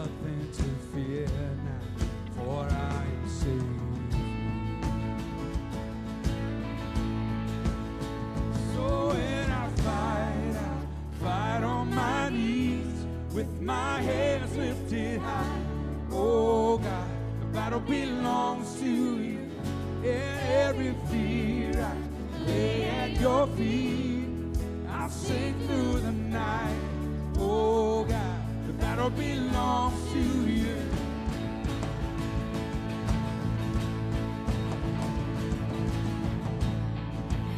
nothing to fear now, for I am saved. So when I fight on my knees with my hands lifted high. Oh God, the battle belongs to you. In every fear I lay at your feet. I'll sing through the night. Oh God, the battle belongs to you.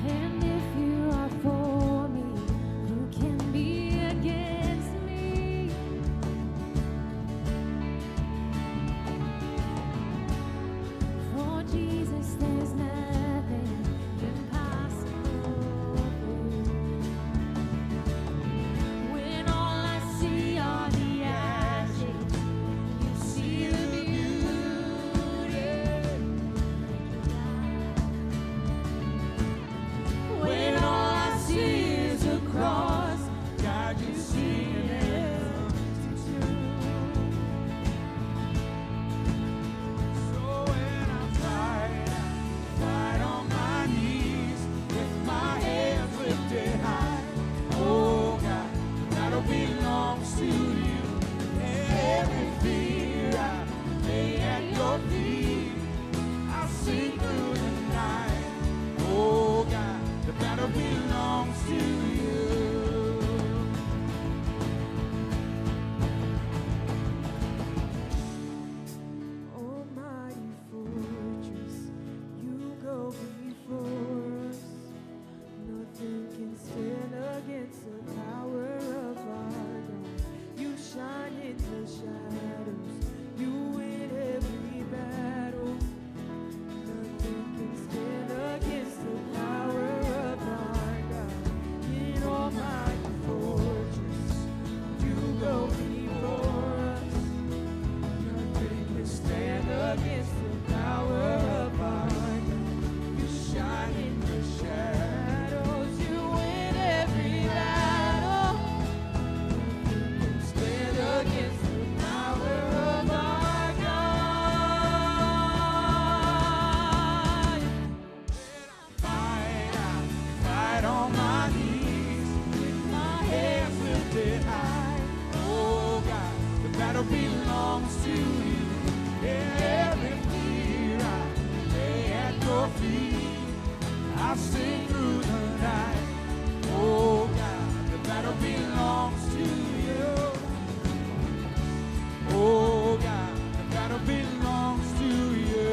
And if you are for me, who can be against me? For Jesus, there's nothing impossible. When all I see are the ashes, you see the beauty. When all I see is a cross, God, you see an empty tomb. So when I fight on my knees with my hands lifted high. Oh God, the battle belongs to you. Every fear I lay at your feet. I'll sing through the night. Oh God, the battle belongs to you. Almighty fortress, you go before us. Nothing can stand against the power of our God. You shine in the shadows, you win every battle. Nothing can stand against the power of our God. In almighty fortress, you go before us. Nothing can stand against the power of our God. You shine in the shadows, you win every battle. Nothing can stand against the power of our God. Fight on my knees with my hands lifted high. Oh God, the battle belongs to you. Every fear I lay at your feet. I'll sing through the night. Oh God, the battle belongs to you. Oh God, the battle belongs to you.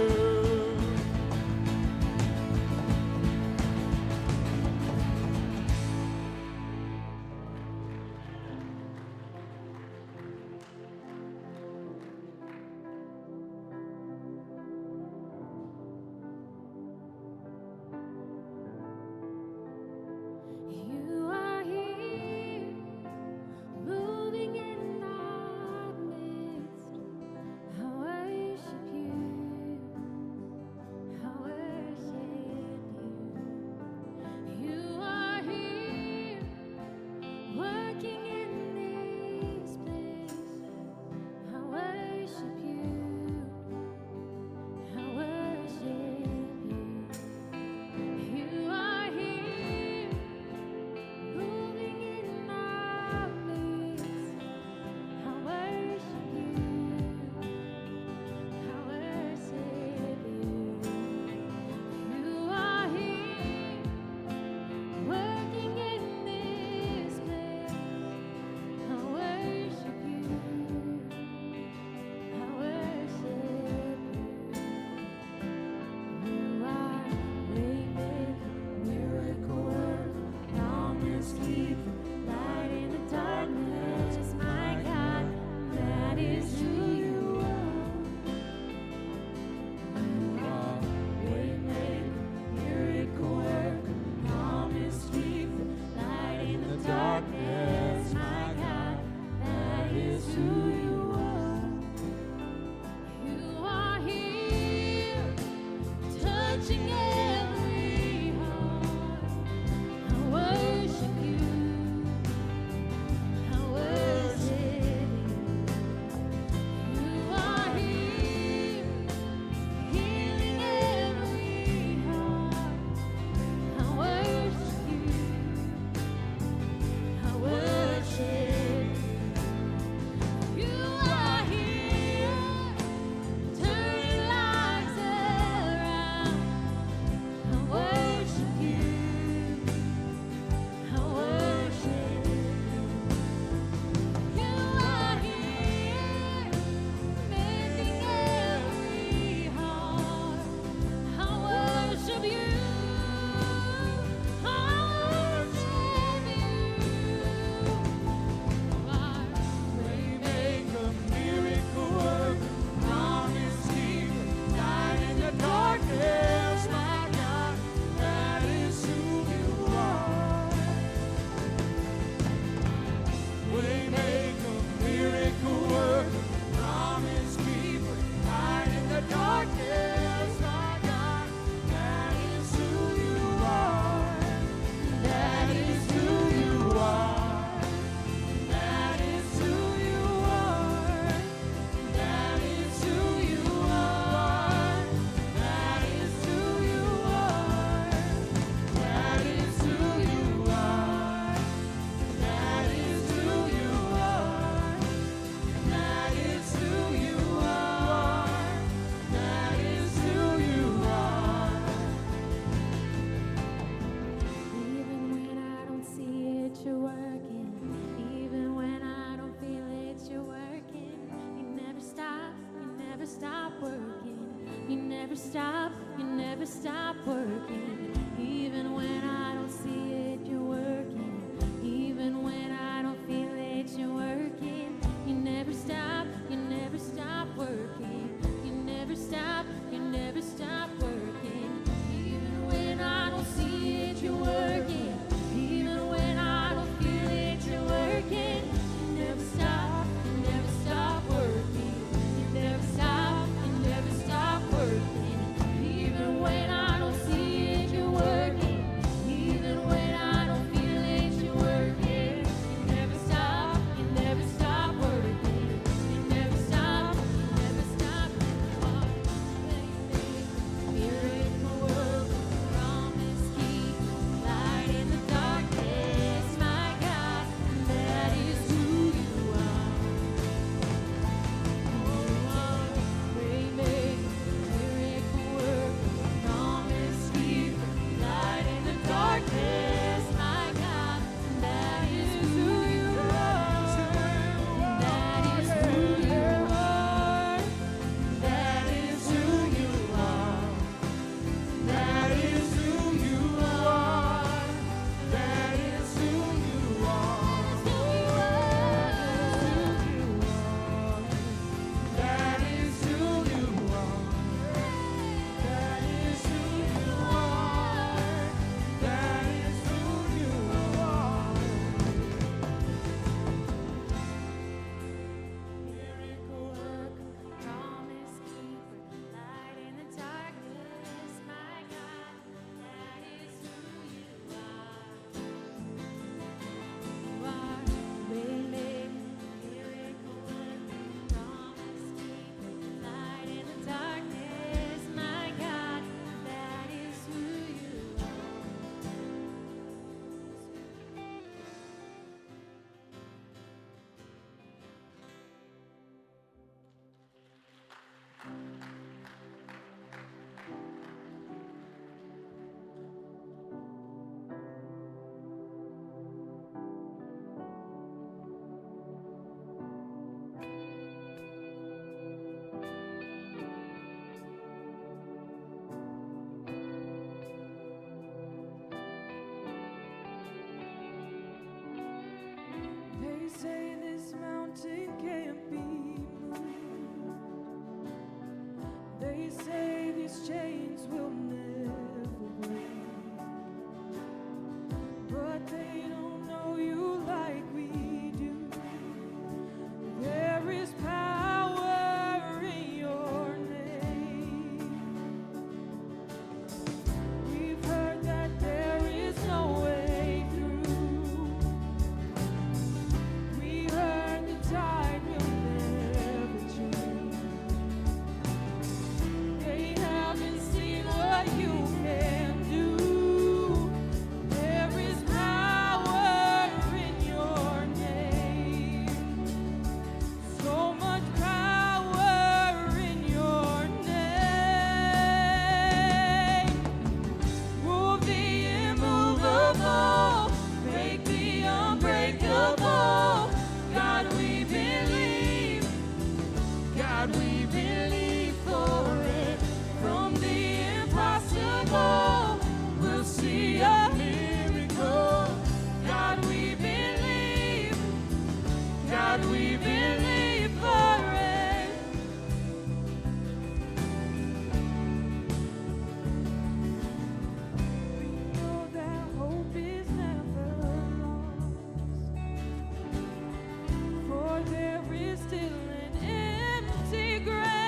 working. You never stop working. Even when I don't see it, you're working. Even when I don't feel it, you're working. You never stop working. You never stop working. Even when I don't see it, you're working. Even when I don't feel it, you're working. You never stop working. You never stop working. Even when I don't see it, you're working. Even when I don't feel it, you're working. You never stop working. You never stop miracle work, promise keep, light in the darkness, my God, that is who you are. Waymaker, miracle work, promise keep, light in the darkness, my God, that is who you are. That is who you are. That is who you are. That is who you are. That is who you are. That is who you are. That is who you are. That is who you are. Miracle worker, promise keeper, light in the darkness, my God, that is who you are. You are waymaker, miracle worker, promise keeper, light in the darkness, my God, that is who you are. They say this mountain can't be moved. They say these chains will never break. But they don't know you like we do. There is power in your name. We've heard that there is no way through. We heard the tide will never change. They haven't seen what you can do. There is power in your name. So much power in your name. Move the immovable, break the unbreakable. God, we believe. God, we believe for it. From the impossible, we'll see a miracle. God, we believe. God, we believe for it. We know that hope is never lost. For there is still an empty grave.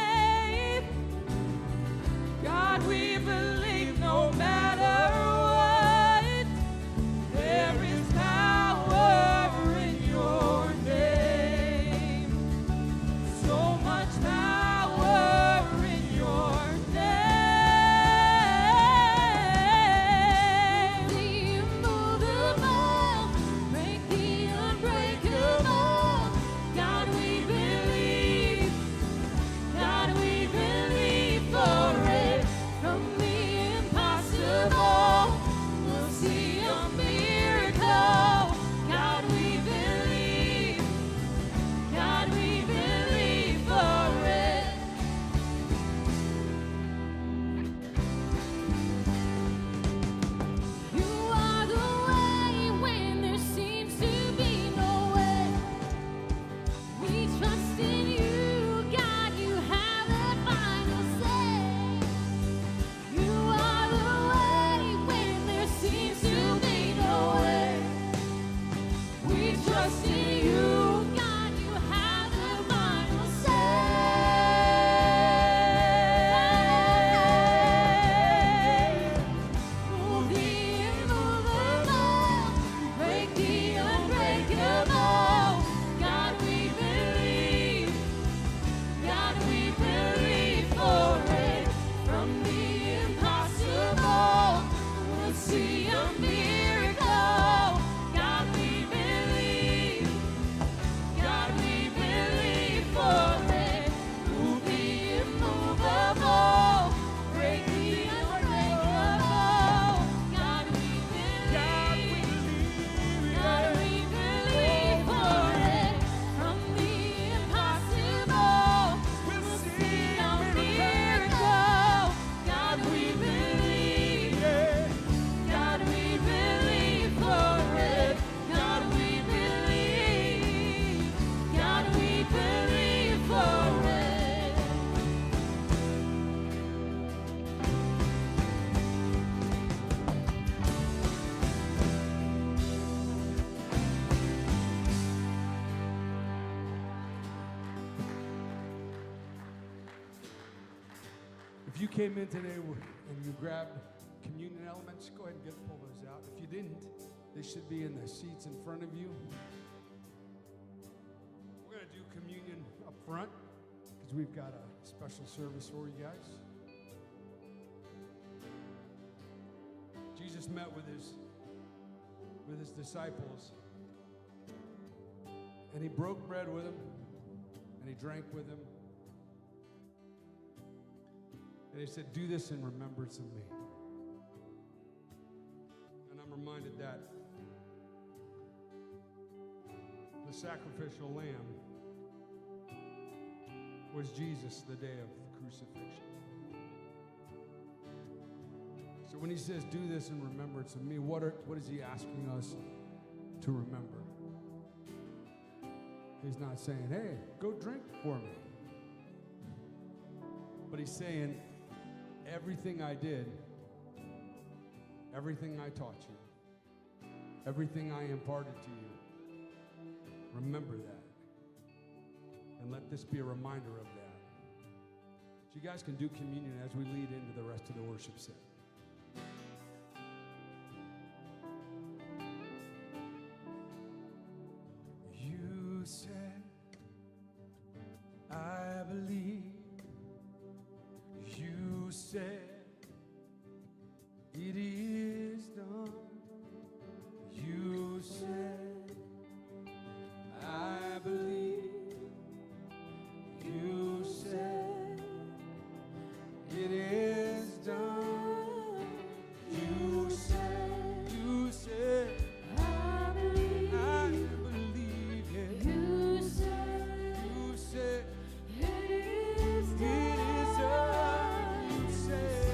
If you came in today and you grabbed communion elements, go ahead and pull those out. If you didn't, they should be in the seats in front of you. We're going to do communion up front because we've got a special service for you guys. Jesus met with his disciples, and he broke bread with them, and he drank with them, and he said, "Do this in remembrance of me." And I'm reminded that the sacrificial lamb was Jesus the day of the crucifixion. So when he says, "Do this in remembrance of me," what is he asking us to remember? He's not saying, "Hey, go drink for me." But he's saying, everything I did, everything I taught you, everything I imparted to you, remember that. And let this be a reminder of that. So you guys can do communion as we lead into the rest of the worship set. You said, "I believe." You said, "It is done." You said, "I believe." You said, "It is done." You said, I believe. "I believe it." You said, You said, it is "It is done." You said,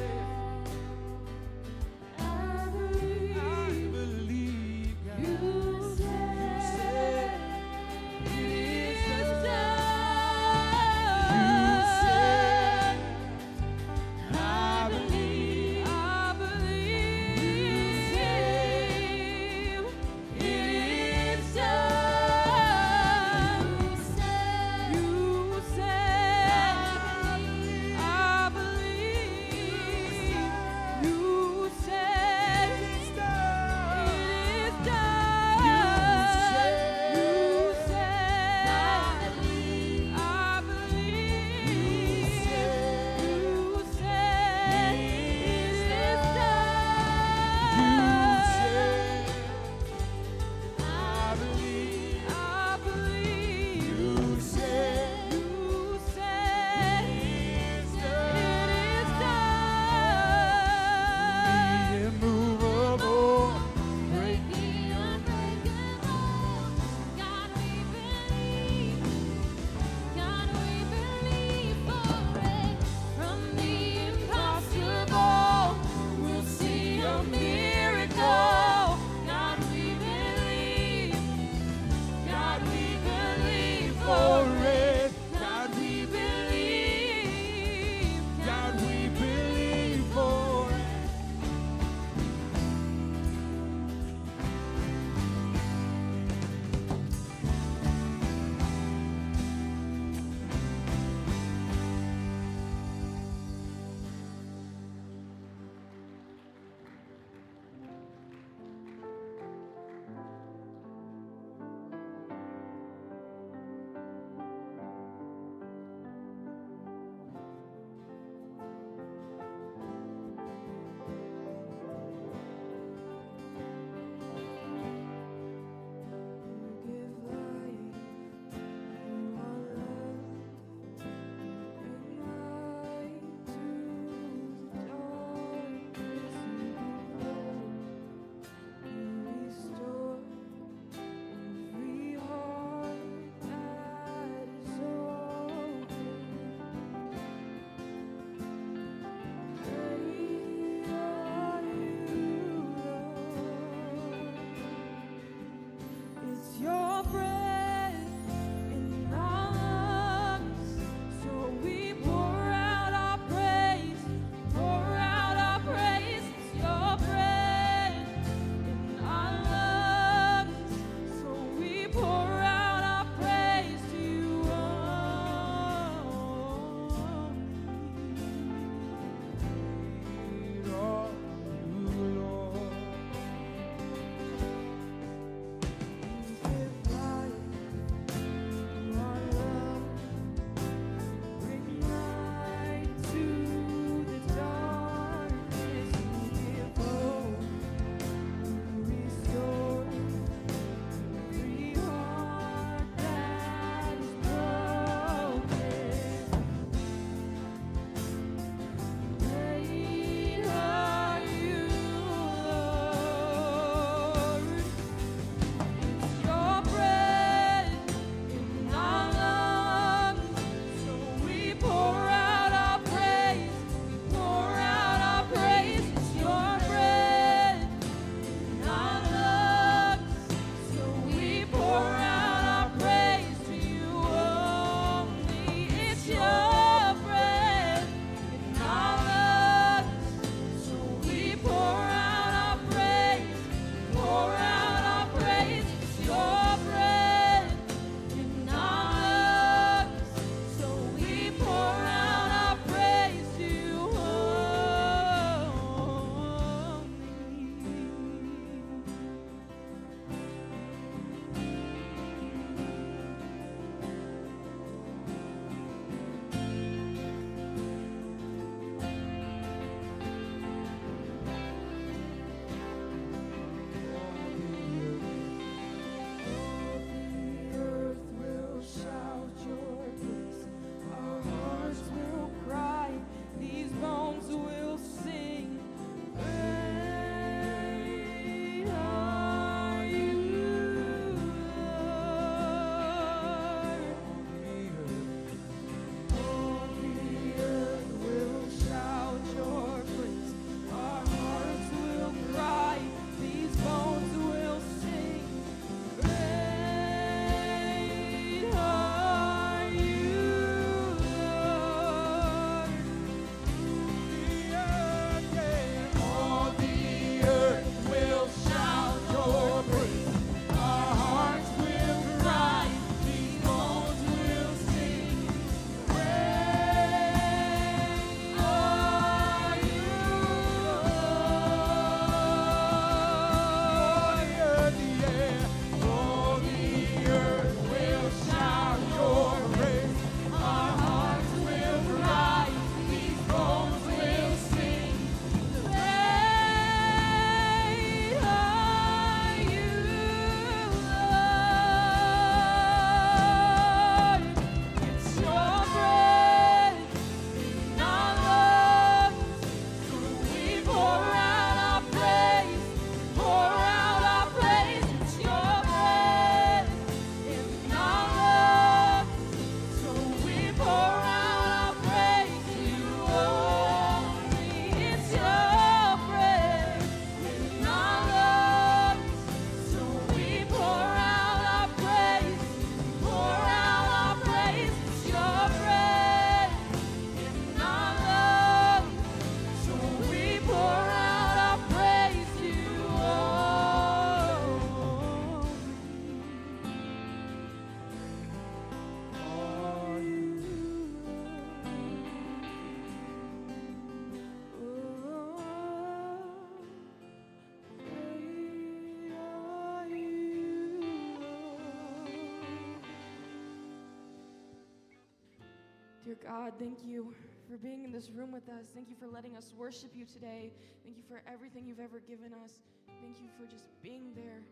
Dear God, thank you for being in this room with us. Thank you for letting us worship you today. Thank you for everything you've ever given us. Thank you for just being there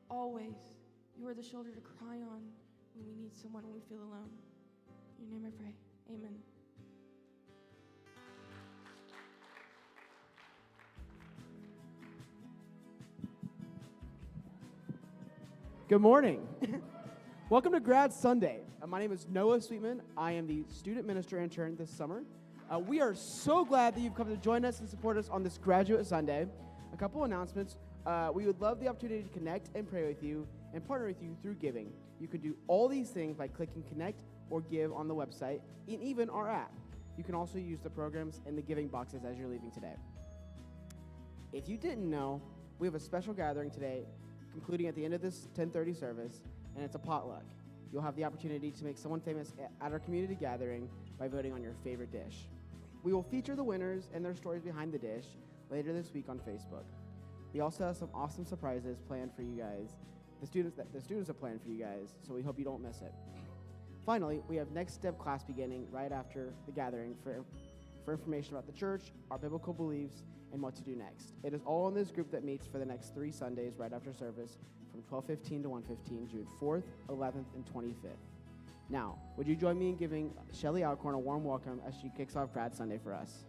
always. You are the shoulder to cry on when we need someone, when we feel alone. In your name I pray. Amen. Good morning. Welcome to Grad Sunday. My name is Noah Sweetman. I am the student minister intern this summer. We are so glad that you've come to join us and support us on this Graduate Sunday. A couple announcements. We would love the opportunity to connect and pray with you and partner with you through giving. You can do all these things by clicking connect or give on the website and even our app. You can also use the programs in the giving boxes as you're leaving today. If you didn't know, we have a special gathering today concluding at the end of this 10:30 service, and it's a potluck. You'll have the opportunity to make someone famous at our community gathering by voting on your favorite dish. We will feature the winners and their stories behind the dish later this week on Facebook. We also have some awesome surprises planned for you guys. The students have planned for you guys, so we hope you don't miss it. Finally, we have Next Step class beginning right after the gathering for information about the church, our biblical beliefs, and what to do next. It is all in this group that meets for the next 3 Sundays right after service from 12:15 to 1:15, June 4th, 11th, and 25th. Now, would you join me in giving Shelly Alcorn a warm welcome as she kicks off Grad Sunday for us?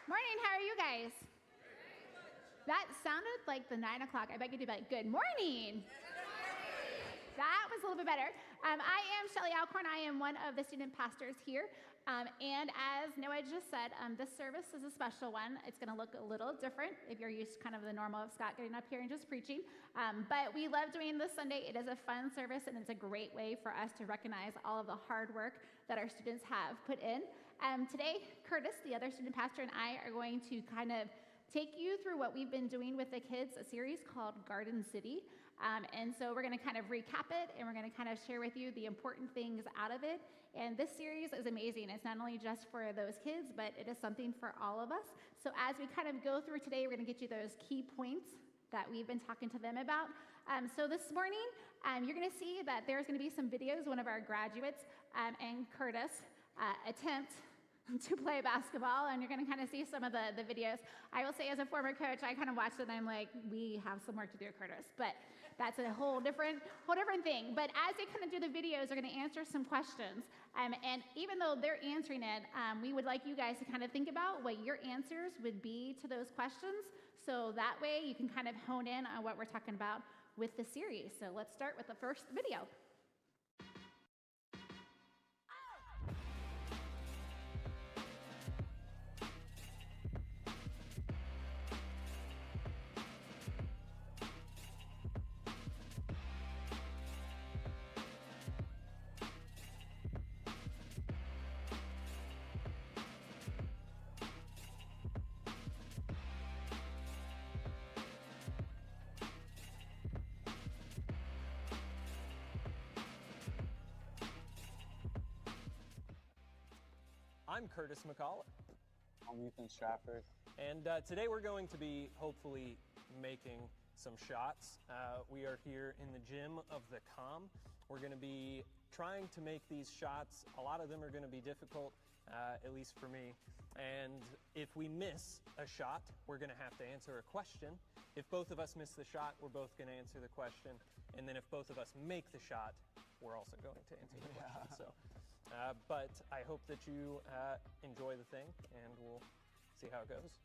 Morning, how are you guys? That sounded like the 9 o'clock. I bet you do like, good morning. That was a little bit better. I am Shelly Alcorn. I am one of the student pastors here. And as Noah just said, this service is a special one. It's going to look a little different if you're used to kind of the normal of Scott getting up here and just preaching. But we love doing this Sunday. It is a fun service, and it's a great way for us to recognize all of the hard work that our students have put in. Today, Curtis, the other student pastor, and I are going to kind of take you through what we've been doing with the kids, a series called Garden City. And so we're going to kind of recap it, and we're going to kind of share with you the important things out of it. And this series is amazing. It's not only just for those kids, but it is something for all of us. So as we kind of go through today, we're going to get you those key points that we've been talking to them about. So this morning, you're going to see that there's going to be some videos. One of our graduates and Curtis attempt to play basketball, and you're going to kind of see some of the videos. I will say, as a former coach, I kind of watched it, and I'm like, we have some work to do, Curtis. But that's a whole different thing. But as they kind of do the videos, they're going to answer some questions. And even though they're answering it, we would like you guys to kind of think about what your answers would be to those questions. So that way you can kind of hone in on what we're talking about with the series. So let's start with the first video. I'm Curtis McCullough. I'm Ethan Stratford. And today we're going to be hopefully making some shots. We are here in the gym of the Com. We're going to be trying to make these shots. A lot of them are going to be difficult, at least for me. And if we miss a shot, we're going to have to answer a question. If both of us miss the shot, we're both going to answer the question. And then if both of us make the shot, we're also going to answer the question. So. But I hope that you enjoy the thing, and we'll see how it goes.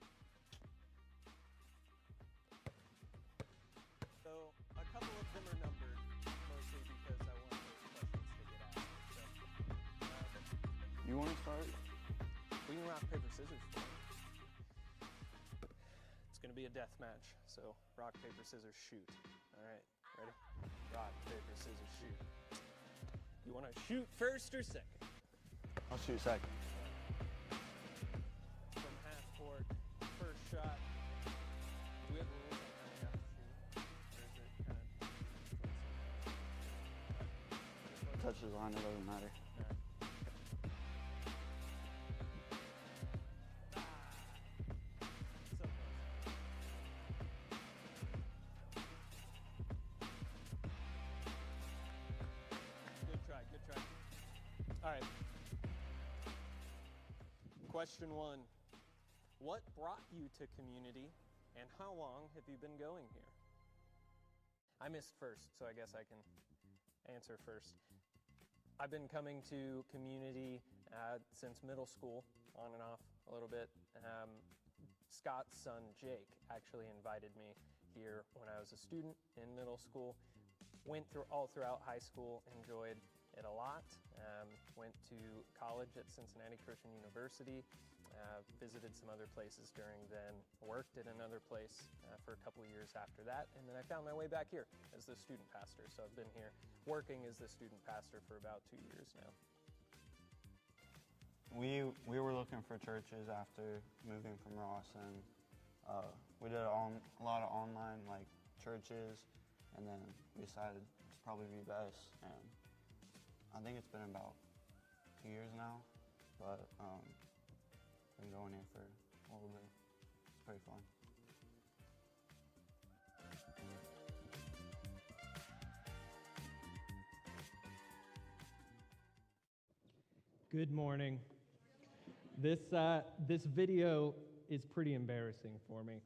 So a couple of them are numbered, mostly because I want those questions to get asked. So, You want to start? we can rock, paper, scissors for it. It's going to be a death match, so rock, paper, scissors, shoot. All right, ready? Rock, paper, scissors, shoot. You want to shoot first or second? I'll shoot second. From half court, first shot. Do we have rules on how we have to shoot? Or is it kind of... Touch the line, it doesn't matter. All right. Question 1. What brought you to community, and how long have you been going here? I missed first, so I guess I can answer first. I've been coming to community since middle school, on and off a little bit. Scott's son, Jake, actually invited me here when I was a student in middle school. Went through all throughout high school, enjoyed it a lot. Went to college at Cincinnati Christian University, visited some other places during then, worked at another place for a couple of years after that, and then I found my way back here as the student pastor. So I've been here working as the student pastor for about 2 years now. We were looking for churches after moving from Ross, and we did a lot of online churches, and then we decided to probably be best. And I think it's been about 2 years now, but been going here for a little bit. It's pretty fun. Good morning. This video is pretty embarrassing for me.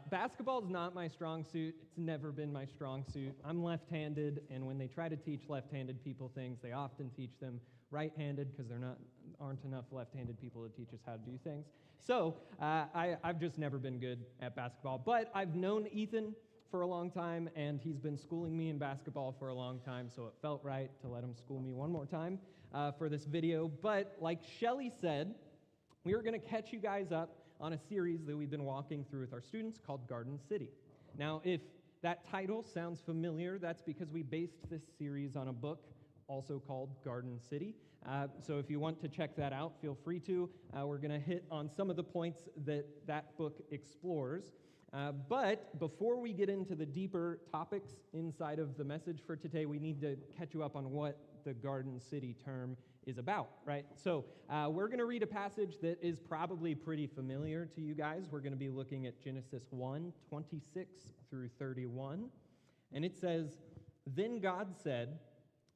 Basketball is not my strong suit. It's never been my strong suit. I'm left-handed, and when they try to teach left-handed people things, they often teach them right-handed because there aren't enough left-handed people to teach us how to do things. So I've just never been good at basketball. But I've known Ethan for a long time, and he's been schooling me in basketball for a long time, so it felt right to let him school me one more time for this video. But like Shelly said, we are going to catch you guys up on a series that we've been walking through with our students called Garden City. Now, if that title sounds familiar, that's because we based this series on a book also called Garden City. So if you want to check that out, feel free to. We're going to hit on some of the points that that book explores. But before we get into the deeper topics inside of the message for today, we need to catch you up on what the Garden City term is about, right? So we're going to read a passage that is probably pretty familiar to you guys. We're going to be looking at Genesis 1, 26 through 31. And it says, "Then God said,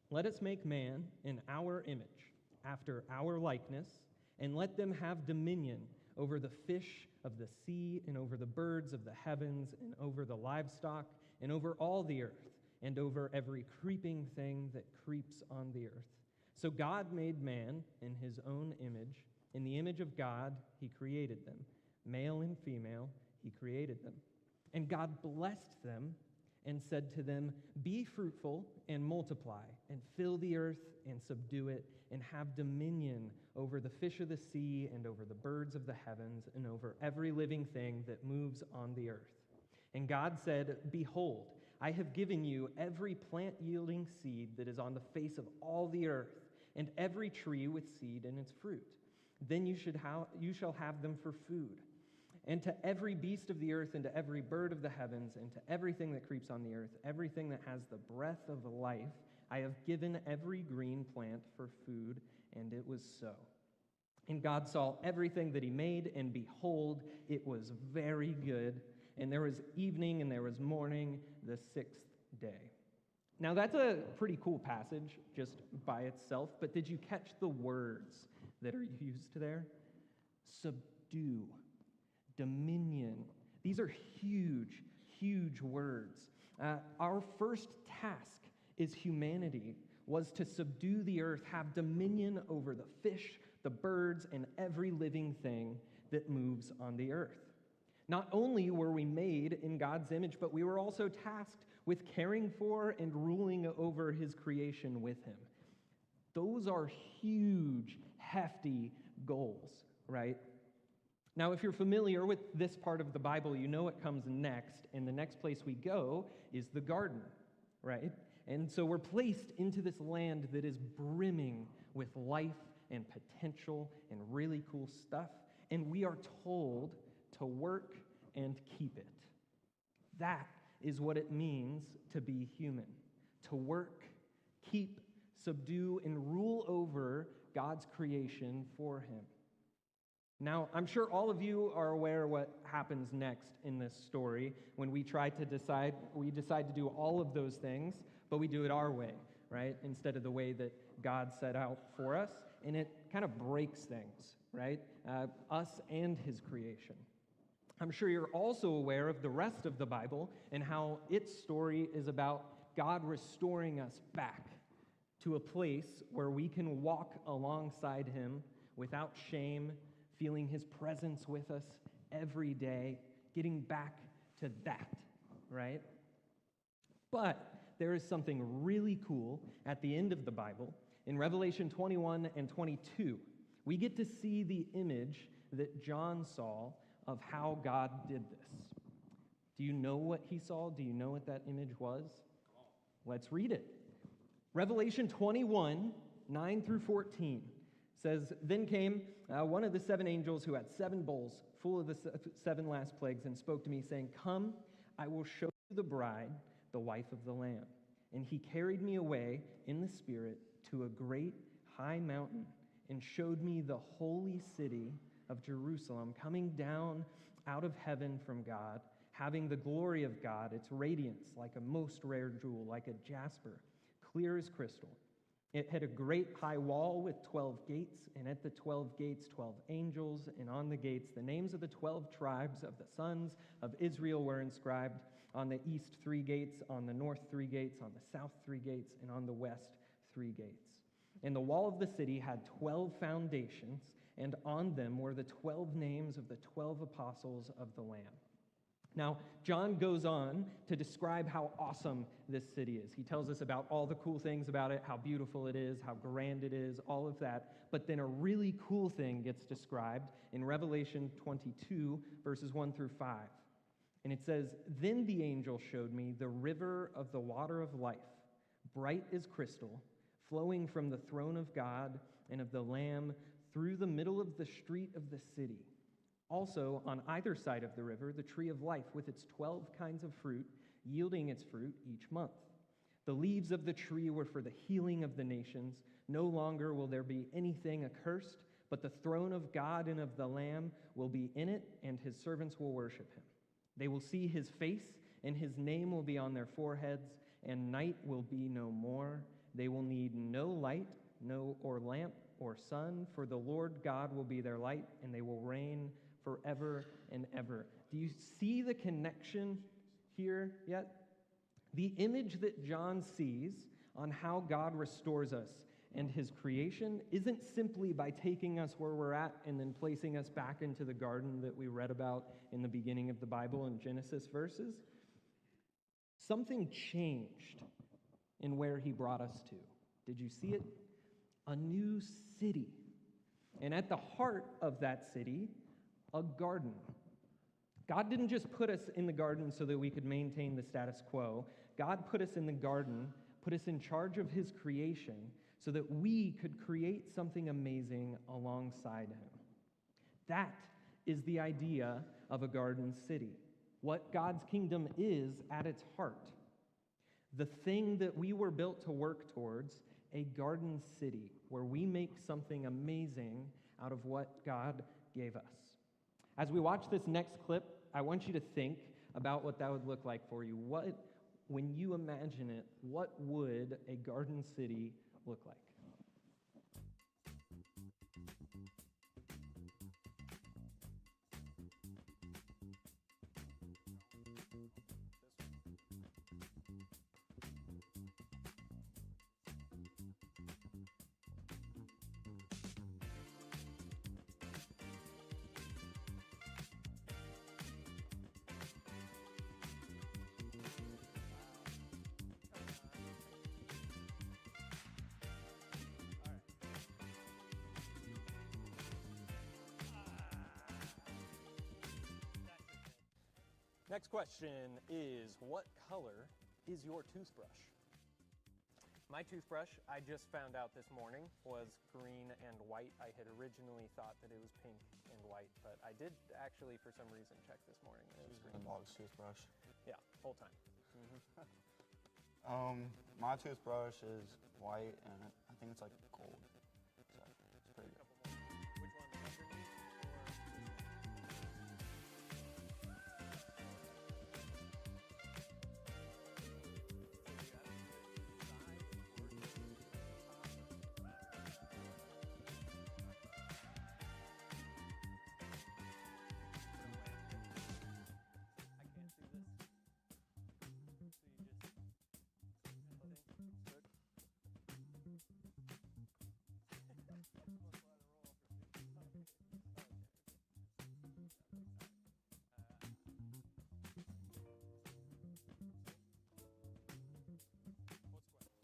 'Let us make man in our image, after our likeness, and let them have dominion over the fish of the sea, and over the birds of the heavens, and over the livestock, and over all the earth, and over every creeping thing that creeps on the earth.' So God made man in his own image. In the image of God, he created them. Male and female, he created them. And God blessed them and said to them, 'Be fruitful and multiply, and fill the earth and subdue it, and have dominion over the fish of the sea, and over the birds of the heavens, and over every living thing that moves on the earth.' And God said, 'Behold, I have given you every plant-yielding seed that is on the face of all the earth, and every tree with seed in its fruit. Then you shall have them for food. And to every beast of the earth, and to every bird of the heavens, and to everything that creeps on the earth, everything that has the breath of life, I have given every green plant for food.' And it was so. And God saw everything that he made, and behold, it was very good. And there was evening, and there was morning, the sixth day." Now, that's a pretty cool passage just by itself, but did you catch the words that are used there? Subdue, dominion. These are huge, huge words. Our first task as humanity was to subdue the earth, have dominion over the fish, the birds, and every living thing that moves on the earth. Not only were we made in God's image, but we were also tasked with caring for and ruling over his creation with him. Those are huge, hefty goals, right? Now, if you're familiar with this part of the Bible, you know what comes next, and the next place we go is the garden, right? And so we're placed into this land that is brimming with life and potential and really cool stuff, and we are told to work and keep it. That is what it means to be human. To work, keep, subdue, and rule over God's creation for him. Now, I'm sure all of you are aware what happens next in this story when we decide to do all of those things, but we do it our way. right? Instead of the way that God set out for us. And it kind of breaks things, right? Us and his creation. I'm sure you're also aware of the rest of the Bible and how its story is about God restoring us back to a place where we can walk alongside him without shame, feeling his presence with us every day, getting back to that, right? But there is something really cool at the end of the Bible. In Revelation 21 and 22, we get to see the image that John saw of how God did this. Do you know what he saw? Do you know what that image was? Let's read it. Revelation 21, 9 through 14 says, Then came one of the 7 angels who had 7 bowls full of the 7 last plagues and spoke to me, saying, Come, I will show you the bride, the wife of the Lamb. And he carried me away in the Spirit to a great high mountain and showed me the holy city of Jerusalem coming down out of heaven from God, having the glory of God, its radiance like a most rare jewel, like a jasper, clear as crystal. It had a great high wall with 12 gates, and at the 12 gates 12 angels, and on the gates the names of the 12 tribes of the sons of Israel were inscribed. On the east 3 gates, on the north 3 gates, on the south 3 gates, and on the west 3 gates. And the wall of the city had 12 foundations, and on them were the 12 names of the 12 apostles of the Lamb. Now, John goes on to describe how awesome this city is. He tells us about all the cool things about it, how beautiful it is, how grand it is, all of that. But then a really cool thing gets described in Revelation 22, verses 1 through 5. And it says, Then the angel showed me the river of the water of life, bright as crystal, flowing from the throne of God and of the Lamb through the middle of the street of the city. Also, on either side of the river, the tree of life with its 12 kinds of fruit, yielding its fruit each month. The leaves of the tree were for the healing of the nations. No longer will there be anything accursed, but the throne of God and of the Lamb will be in it, and his servants will worship him. They will see his face, and his name will be on their foreheads, and night will be no more. They will need no light, or lamp, or sun, for the Lord God will be their light, and they will reign forever and ever. Do you see the connection here yet? The image that John sees on how God restores us and his creation isn't simply by taking us where we're at and then placing us back into the garden that we read about in the beginning of the Bible in Genesis verses. Something changed in where he brought us to. Did you see it? A new city. And at the heart of that city, a garden. God didn't just put us in the garden so that we could maintain the status quo. God put us in the garden, put us in charge of his creation so that we could create something amazing alongside him. That is the idea of a garden city. What God's kingdom is at its heart. The thing that we were built to work towards, a garden city where we make something amazing out of what God gave us. As we watch this next clip, I want you to think about what that would look like for you. When you imagine it, what would a garden city look like? Next question is, what color is your toothbrush? My toothbrush, I just found out this morning, was green and white. I had originally thought that it was pink and white, but I did actually, for some reason, check this morning. And it was green. The dog's toothbrush. Yeah, whole time. My toothbrush is white, and I think it's like gold. So it's pretty good. Which one, the underneath or this one? So you have to decide or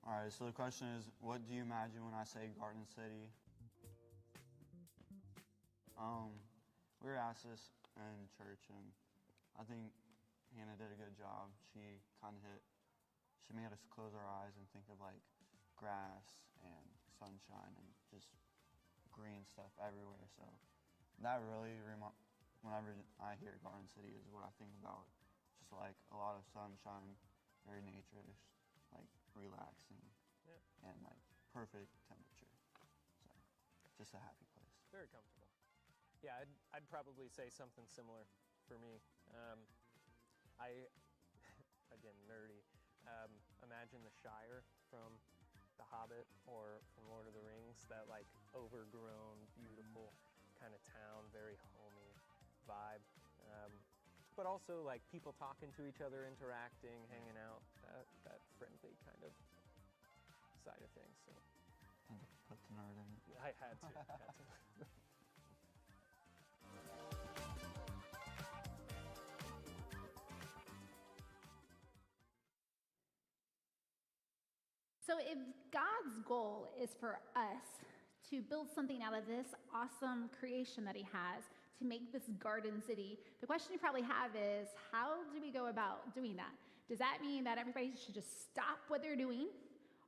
All right, so the question is, what do you imagine when I say Garden City? We were asked this in church, and I think Hannah did a good job. She made us close our eyes and think of like grass and sunshine and just green stuff everywhere. So that really, whenever I hear Garden City, is what I think about. Just like a lot of sunshine, very nature-ish, like relaxing, and like perfect temperature. So just a happy place. Very comfortable. Yeah, I'd probably say something similar for me. I, again, nerdy, imagine the Shire from The Hobbit or from Lord of the Rings, that like overgrown, beautiful kind of town, very homey vibe. But also like people talking to each other, interacting, hanging out, that friendly kind of side of things. So Had to put the nerd in it. I had to. So if God's goal is for us to build something out of this awesome creation that he has, to make this garden city, the question you probably have is, how do we go about doing that? Does that mean that everybody should just stop what they're doing,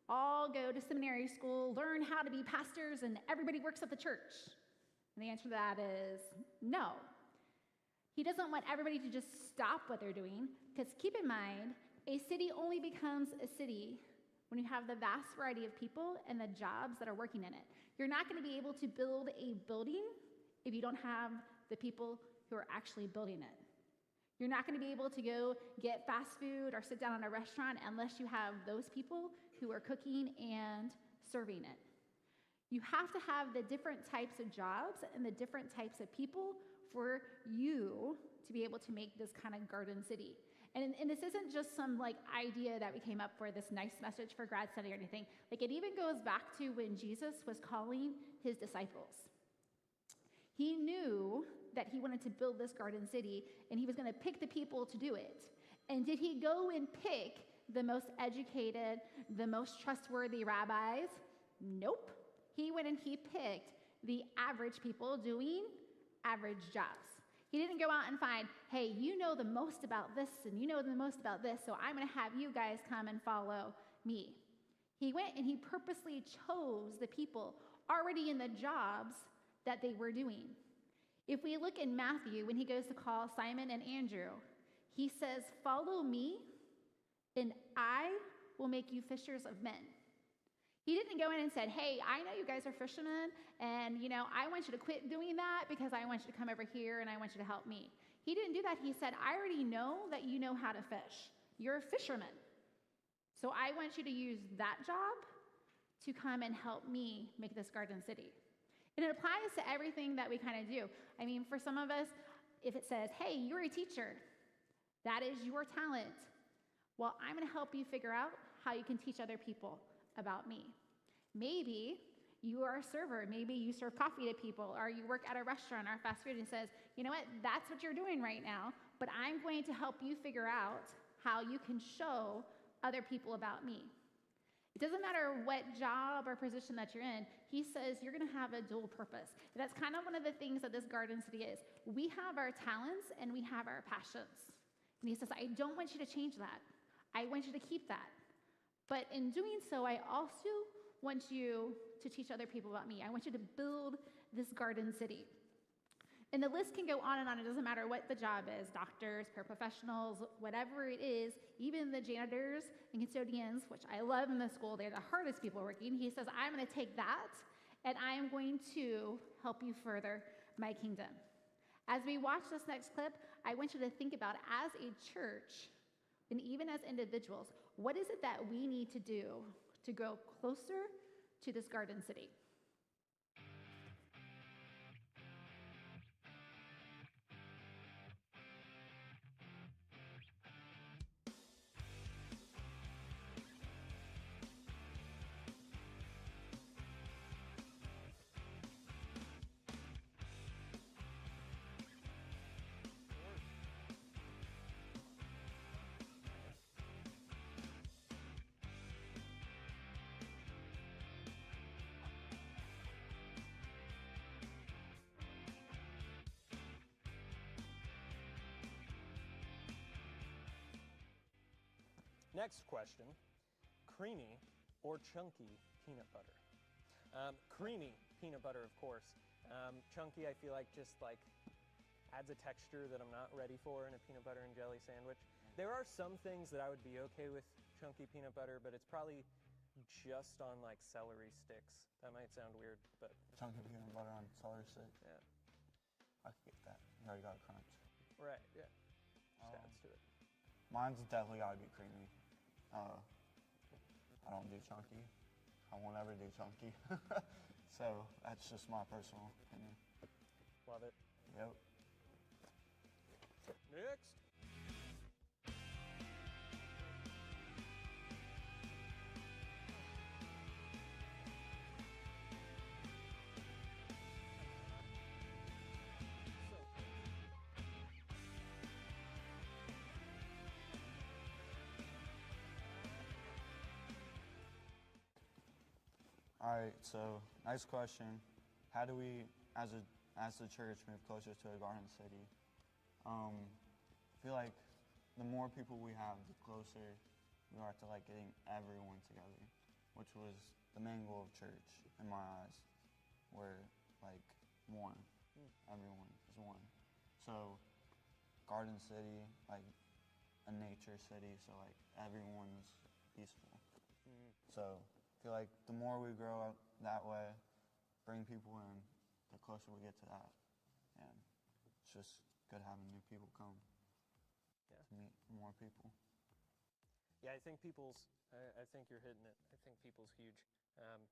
all go to seminary school, learn how to be pastors, and everybody works at the church? And the answer to that is no. He doesn't want everybody to just stop what they're doing, because keep in mind, a city only becomes a city when you have the vast variety of people and the jobs that are working in it. You're not going to be able to build a building if you don't have the people who are actually building it. You're not going to be able to go get fast food or sit down in a restaurant unless you have those people who are cooking and serving it. You have to have the different types of jobs and the different types of people for you to be able to make this kind of garden city. And this isn't just some like idea that we came up for this nice message for Grad Sunday or anything. Like it even goes back to when Jesus was calling his disciples. He knew that he wanted to build this garden city, and he was going to pick the people to do it. And did he go and pick the most educated, the most trustworthy rabbis? Nope. He went and he picked the average people doing average jobs. He didn't go out and find, hey, you know the most about this and you know the most about this, so I'm going to have you guys come and follow me. He went and he purposely chose the people already in the jobs that they were doing. If we look in Matthew, when he goes to call Simon and Andrew, he says, follow me and I will make you fishers of men. He didn't go in and said, hey, I know you guys are fishermen, and I want you to quit doing that because I want you to come over here and I want you to help me. He didn't do that. He said, I already know that you know how to fish. You're a fisherman. So I want you to use that job to come and help me make this garden city. And it applies to everything that we kind of do. I mean, for some of us, if it says, hey, you're a teacher, that is your talent. Well, I'm going to help you figure out how you can teach other people about me. Maybe you are a server. Maybe you serve coffee to people, or you work at a restaurant or fast food and says, you know what, that's what you're doing right now, but I'm going to help you figure out how you can show other people about me. It doesn't matter what job or position that you're in. He says you're going to have a dual purpose. And that's kind of one of the things that this garden city is. We have our talents and we have our passions. And he says, I don't want you to change that. I want you to keep that. But in doing so, I also want you to teach other people about me. I want you to build this garden city. And the list can go on and on. It doesn't matter what the job is, doctors, paraprofessionals, whatever it is, even the janitors and custodians, which I love in the school. They're the hardest people working. He says, I'm going to take that, and I'm going to help you further my kingdom. As we watch this next clip, I want you to think about, as a church, and even as individuals, what is it that we need to do to grow closer to this garden city? Next question, creamy or chunky peanut butter? Creamy peanut butter, of course. Chunky, I feel like just like adds a texture that I'm not ready for in a peanut butter and jelly sandwich. There are some things that I would be okay with chunky peanut butter, but it's probably just on like celery sticks. That might sound weird, but Chunky peanut butter on celery stick. yeah. I could get that. You already got a crunch. Right, yeah. Just adds to it. Mine's definitely got to be creamy. I don't do chunky. I won't ever do chunky. So that's just my personal opinion. Love it. Yep. Next. All right, so nice question. How do we, as the church, move closer to a garden city? I feel like the more people we have, the closer we are to like getting everyone together, which was the main goal of church in my eyes. We're like one. Everyone is one. So garden city, like a nature city, so like everyone's peaceful. So I feel like the more we grow up that way, bring people in, the closer we get to that. And it's just good having new people come to meet more people. Yeah, I think I think you're hitting it. I think people's huge.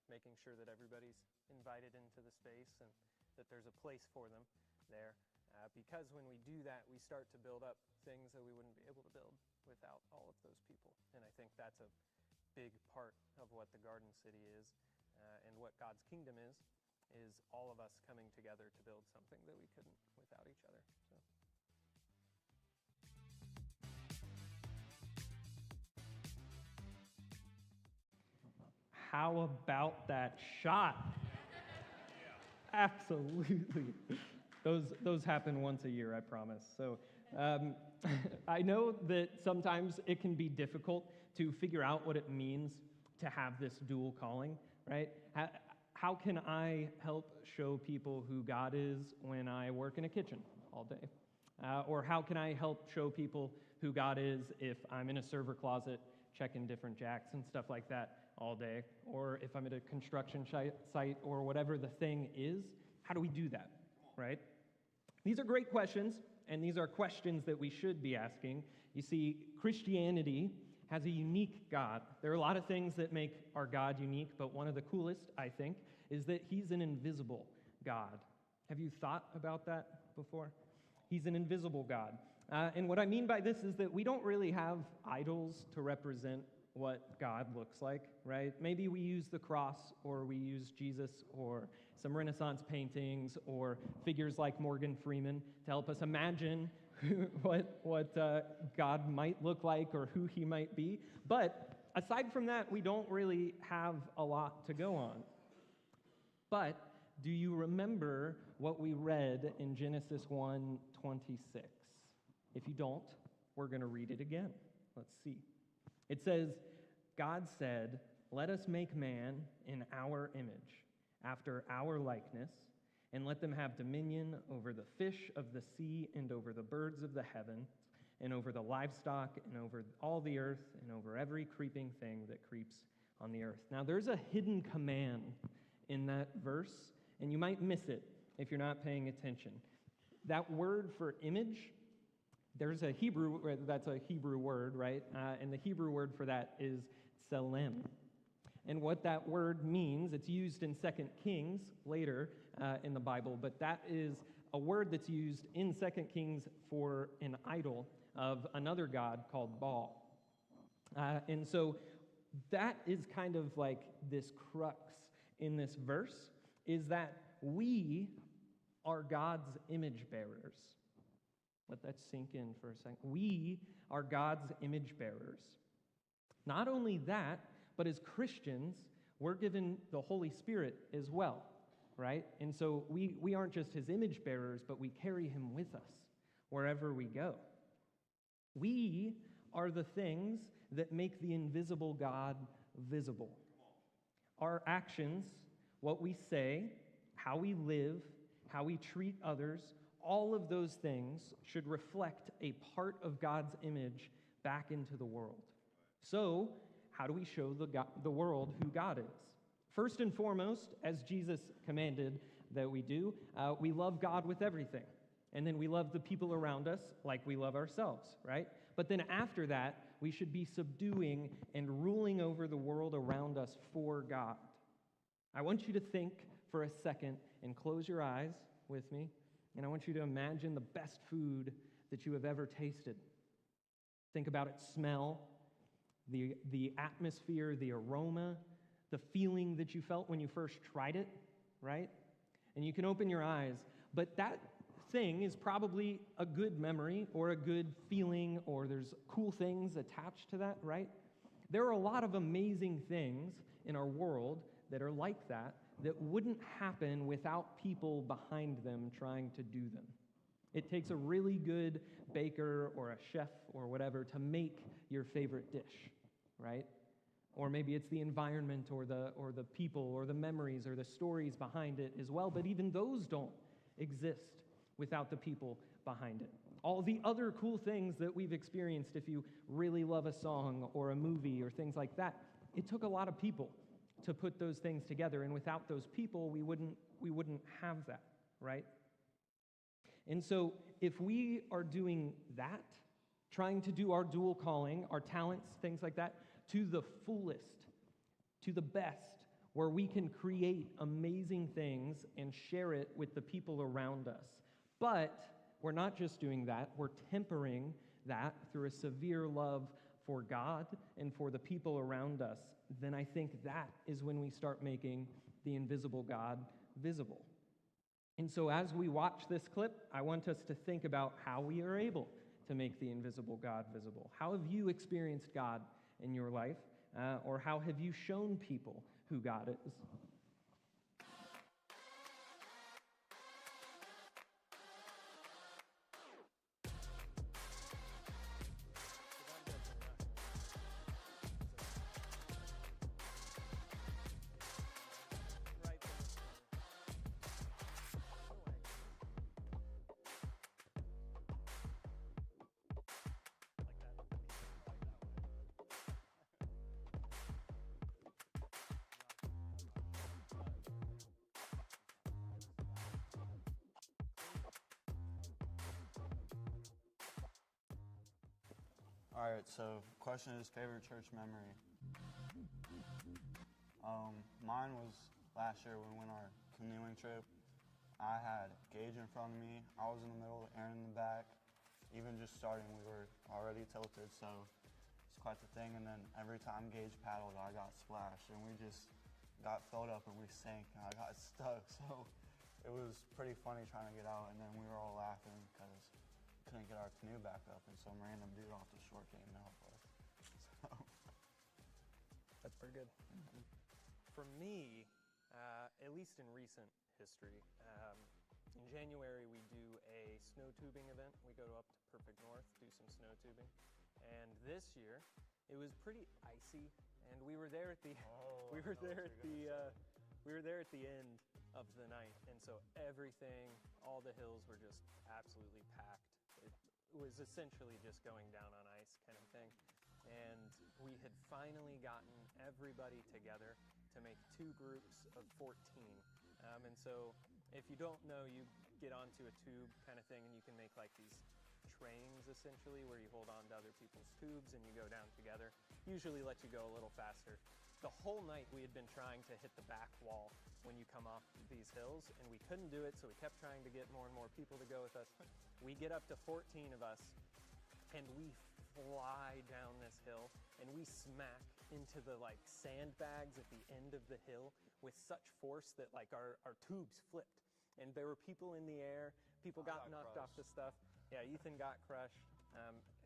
Making sure that everybody's invited into the space and that there's a place for them there. Because when we do that, we start to build up things that we wouldn't be able to build without all of those people. And I think that's a big part of what the Garden City is and what God's kingdom is all of us coming together to build something that we couldn't without each other. So. How about that shot? Absolutely. Those happen once a year, I promise. So I know that sometimes it can be difficult to figure out what it means to have this dual calling, right? How can I help show people who God is when I work in a kitchen all day? Or how can I help show people who God is if I'm in a server closet checking different jacks and stuff like that all day? Or if I'm at a construction site or whatever the thing is, how do we do that, right? These are great questions, and these are questions that we should be asking. You see, Christianity has a unique God. There are a lot of things that make our God unique, but one of the coolest, I think, is that he's an invisible God. Have you thought about that before? He's an invisible God. And what I mean by this is that we don't really have idols to represent what God looks like, right? Maybe we use the cross, or we use Jesus, or some Renaissance paintings, or figures like Morgan Freeman to help us imagine what God might look like or who he might be. But aside from that, we don't really have a lot to go on. But do you remember what we read in Genesis 1:26? If you don't, we're going to read it again. Let's see. It says, God said, "Let us make man in our image, after our likeness, and let them have dominion over the fish of the sea and over the birds of the heaven and over the livestock and over all the earth and over every creeping thing that creeps on the earth." Now, there's a hidden command in that verse, and you might miss it if you're not paying attention. That word for image, there's a Hebrew, that's a Hebrew word, right? And the Hebrew word for that is tselem. And what that word means, it's used in 2 Kings later in the Bible, but that is a word that's used in 2 Kings for an idol of another god called Baal. And so that is kind of like this crux in this verse, is that we are God's image bearers. Let that sink in for a second. We are God's image bearers. Not only that, but as Christians, we're given the Holy Spirit as well, right? And so we aren't just his image bearers, but we carry him with us wherever we go. We are the things that make the invisible God visible. Our actions, what we say, how we live, how we treat others, all of those things should reflect a part of God's image back into the world. So, how do we show the world who God is? First and foremost, as Jesus commanded that we do, we love God with everything. And then we love the people around us like we love ourselves, right? But then after that, we should be subduing and ruling over the world around us for God. I want you to think for a second and close your eyes with me, and I want you to imagine the best food that you have ever tasted. Think about its smell, the atmosphere, the aroma, the feeling that you felt when you first tried it, right? And you can open your eyes, but that thing is probably a good memory or a good feeling, or there's cool things attached to that, right? There are a lot of amazing things in our world that are like that wouldn't happen without people behind them trying to do them. It takes a really good baker or a chef or whatever to make your favorite dish, right? Or maybe it's the environment or the people or the memories or the stories behind it as well, but even those don't exist without the people behind it. All the other cool things that we've experienced, if you really love a song or a movie or things like that, it took a lot of people to put those things together, and without those people, we wouldn't have that, right? And so if we are doing that, trying to do our dual calling, our talents, things like that, to the fullest, to the best, where we can create amazing things and share it with the people around us. But we're not just doing that, we're tempering that through a severe love for God and for the people around us. Then I think that is when we start making the invisible God visible. And so as we watch this clip, I want us to think about how we are able to make the invisible God visible. How have you experienced God in your life? Or how have you shown people who God is? All right, so question is favorite church memory. Mine was last year when we went on our canoeing trip. I had Gage in front of me. I was in the middle, Aaron in the back. Even just starting, we were already tilted, so it's quite the thing. And then every time Gage paddled, I got splashed, and we just got filled up and we sank, and I got stuck. So it was pretty funny trying to get out, and then we were all laughing because couldn't get our canoe back up, and some random dude off the shore came to help us. So That's pretty good. mm-hmm. For me, at least in recent history, in January we do a snow tubing event. We go up to Perfect North, do some snow tubing, and this year it was pretty icy, and we were there at the we were there at the end of the night, and so everything, all the hills were just absolutely packed. It was essentially just going down on ice kind of thing. And we had finally gotten everybody together to make two groups of 14. And so if you don't know, you get onto a tube kind of thing, and you can make like these trains essentially where you hold on to other people's tubes and you go down together. Usually let you go a little faster. The whole night we had been trying to hit the back wall when you come off these hills, and we couldn't do it, so we kept trying to get more and more people to go with us. We get up to 14 of us, and we fly down this hill, and we smack into the like sandbags at the end of the hill with such force that like our tubes flipped, and there were people in the air. People got knocked off the stuff. Yeah, Ethan got crushed.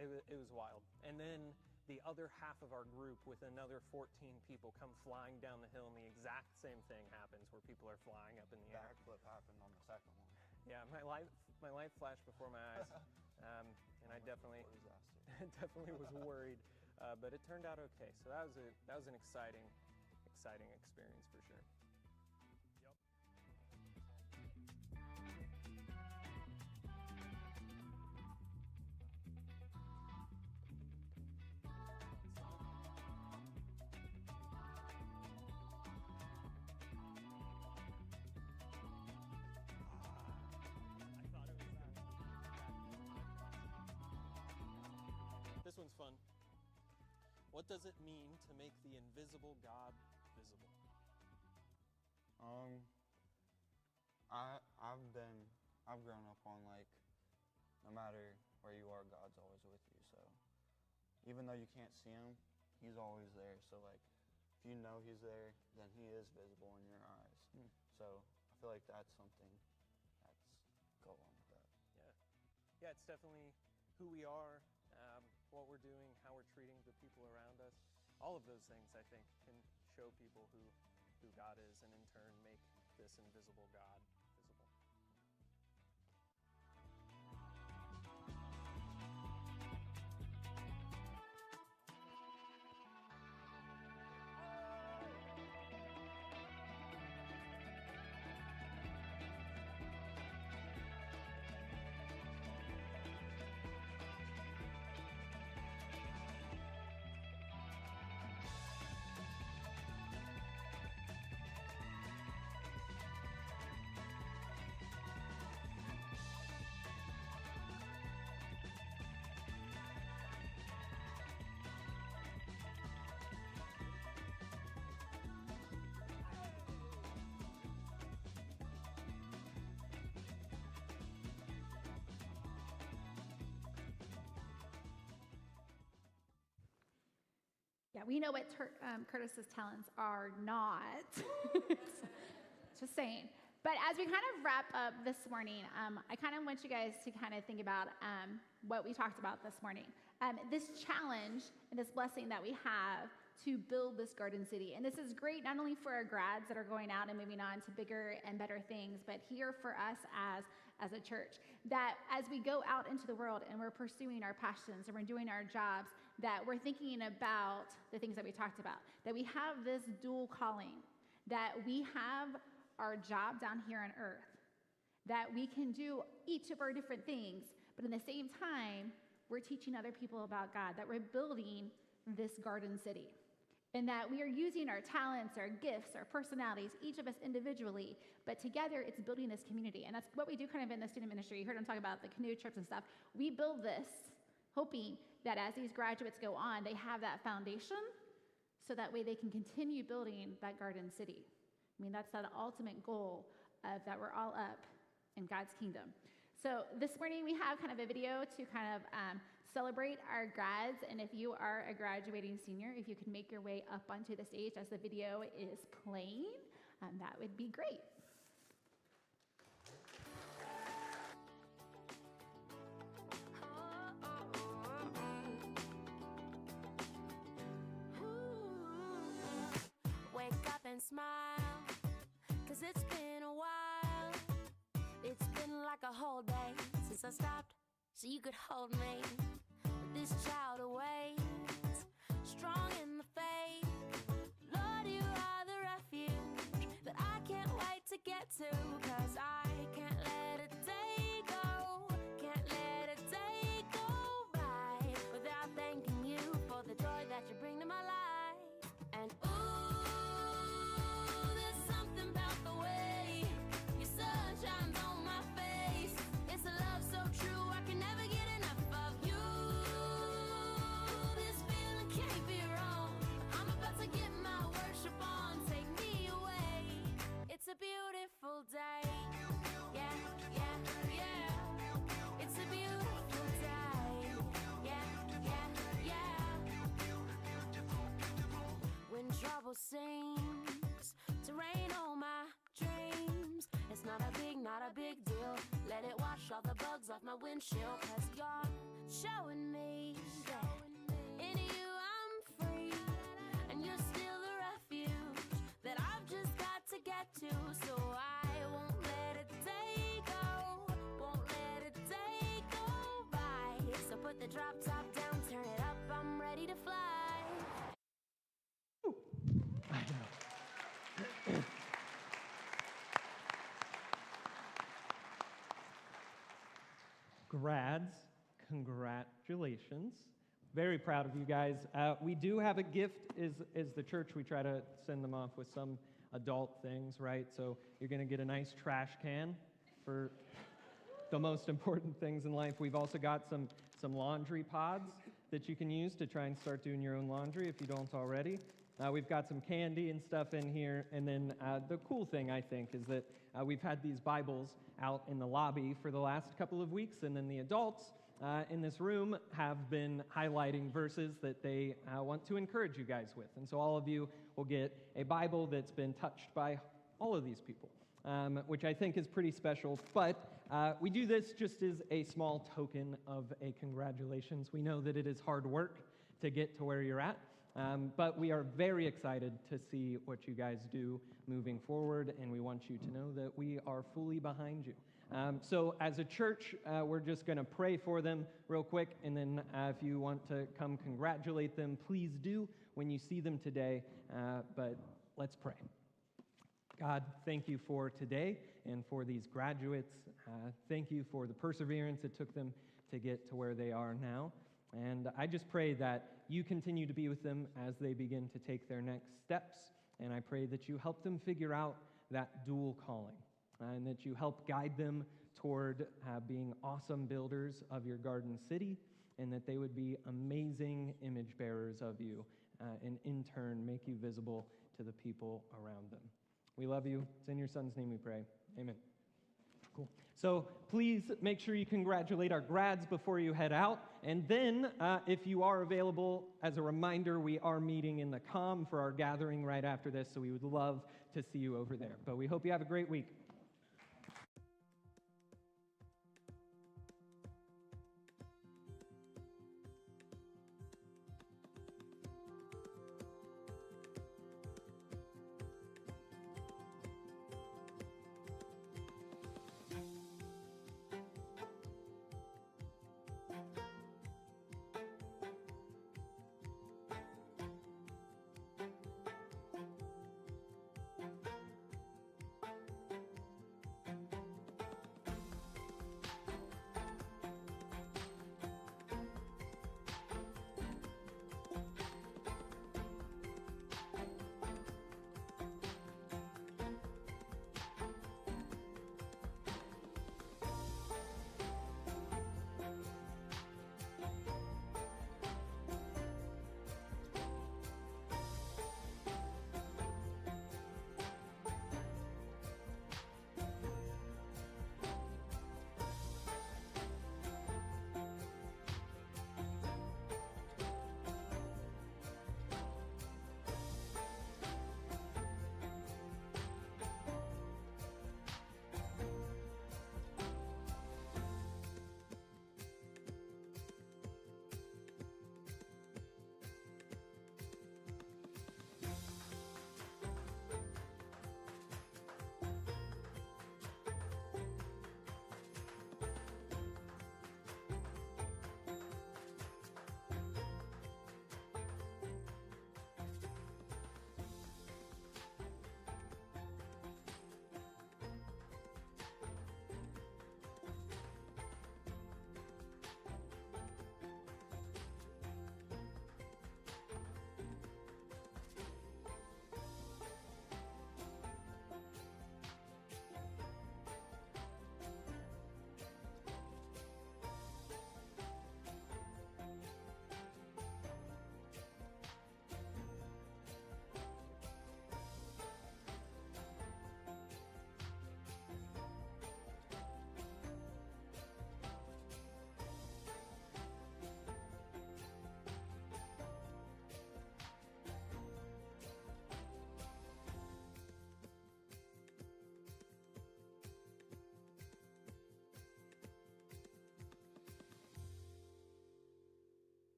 It was wild. And then the other half of our group with another 14 people come flying down the hill, and the exact same thing happens where people are flying up in the air. Backflip happened on the second one. Yeah, my life flashed before my eyes, and I definitely was worried. but it turned out okay. So that was an exciting experience for sure. Yep. This one's fun. What does it mean to make the invisible God visible? I've grown up on like, no matter where you are, God's always with you. So even though you can't see him, he's always there. So like, if you know he's there, then he is visible in your eyes. So I feel like that's something that's go along with that. Yeah, it's definitely who we are, what we're doing, how we're treating the people around us. All of those things, I think, can show people who God is, and in turn make this invisible God visible. Yeah, we know what Curtis's talents are not. Just saying. But as we kind of wrap up this morning, I kind of want you guys to kind of think about what we talked about this morning. This challenge and this blessing that we have to build this garden city. And this is great not only for our grads that are going out and moving on to bigger and better things, but here for us as a church. That as we go out into the world and we're pursuing our passions and we're doing our jobs, that we're thinking about the things that we talked about. That we have this dual calling. That we have our job down here on earth. That we can do each of our different things, but in the same time, we're teaching other people about God. That we're building this garden city. And that we are using our talents, our gifts, our personalities, each of us individually, but together it's building this community. And that's what we do kind of in the student ministry. You heard them talk about the canoe trips and stuff. We build this hoping that as these graduates go on, they have that foundation so that way they can continue building that garden city. I mean, that's that ultimate goal of that we're all up in God's kingdom. So this morning we have kind of a video to kind of celebrate our grads, and if you are a graduating senior, if you could make your way up onto the stage as the video is playing, that would be great. Wake up and smile, 'cause it's been a while. It's been like a whole day since I stopped so you could hold me. But this child awaits, strong in the faith. Lord, you are the refuge that I can't wait to get to, 'cause I can't let a day go, can't let a day go by without thanking you for the joy that you bring to my life. And ooh, there's something about the way your sun shines on my face. It's a love so true, I can never get enough of you. This feeling can't be wrong. I'm about to get my worship on. Take me away. It's a beautiful day. Yeah, yeah, yeah. It's a beautiful day. Yeah, yeah, yeah. When trouble seems to rain on my dreams, it's not a big deal. Let it wash all the bugs off my windshield, 'cause you're showing me that in you I'm free, and you're still the refuge that I've just got to get to. So I won't let a day go, won't let a day go by. So put the drop top down, turn it up, I'm ready to fly. Grads, congratulations. Very proud of you guys. We do have a gift as the church. We try to send them off with some adult things, right? So you're going to get a nice trash can for the most important things in life. We've also got some laundry pods that you can use to try and start doing your own laundry if you don't already. We've got some candy and stuff in here. And then the cool thing, I think, is that we've had these Bibles out in the lobby for the last couple of weeks, and then the adults in this room have been highlighting verses that they want to encourage you guys with. And so all of you will get a Bible that's been touched by all of these people, which I think is pretty special. But we do this just as a small token of a congratulations. We know that it is hard work to get to where you're at, but we are very excited to see what you guys do moving forward, and we want you to know that we are fully behind you. So as a church, we're just going to pray for them real quick, and then if you want to come congratulate them, please do when you see them today. But let's pray. God, thank you for today and for these graduates. Thank you for the perseverance it took them to get to where they are now. And I just pray that you continue to be with them as they begin to take their next steps. And I pray that you help them figure out that dual calling, and that you help guide them toward being awesome builders of your garden city, and that they would be amazing image bearers of you, and in turn make you visible to the people around them. We love you. It's in your son's name we pray. Amen. Cool. So please make sure you congratulate our grads before you head out. And then, if you are available, as a reminder, we are meeting in the comm for our gathering right after this, so we would love to see you over there. But we hope you have a great week.